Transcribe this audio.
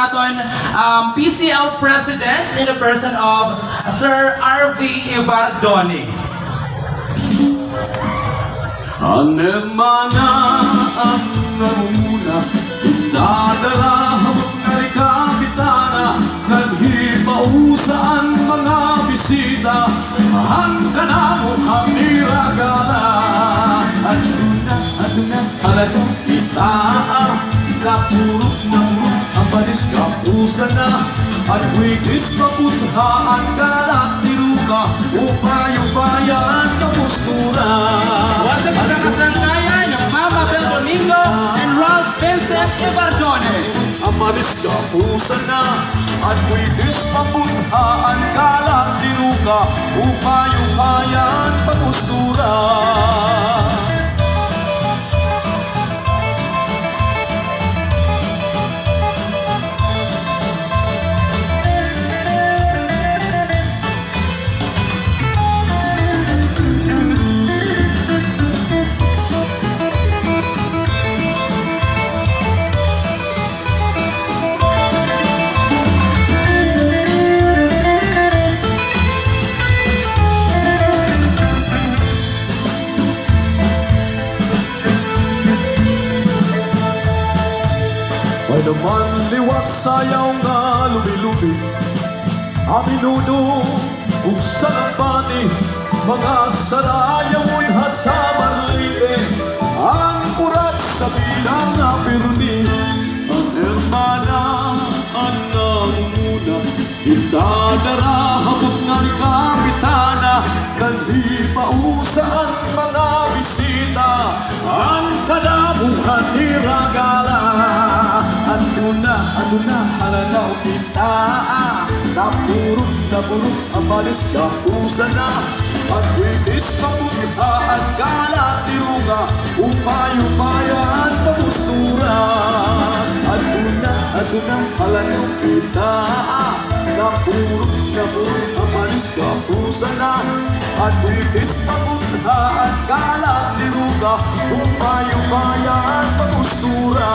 aton PCL President in the person of Sir R.V. Ibardoni. Anemana ang namumula, indadala habang narikapitana, naghipausaan mga bisita, ang kanamo kami ragala. Aduna, halatong kita, napurot na murot, ang balis kapusan na, at wikis maputhaan kalat tiruka, upayong bayan kamustura. Once again, nakasangkayan ng Mama Bel Domingo and Ralph Vincent Ibardoni. Ang balis kapusan na, at wikis maputhaan kalat tiruka, upayong bayan kamustura. May naman liwat sayaw nga lubi-lubi, aminudo ug salapati, mga sarayawon hasaman libe, ang kurat sa bilang na pirmi. Ang hermana, ang nanguna, indadara habang nga kapitana, nalipausan mga bisita, ang kadabuhan ni Ragala. Aduna, halalaw kita, napurot ang balis kapusan na, at wikis papuntaan kalat tiruga, upay-upayan pamustura. Aduna, halalaw kita, napurot ang balis kapusan na, at wikis papuntaan kalat tiruga, upay-upayan pamustura.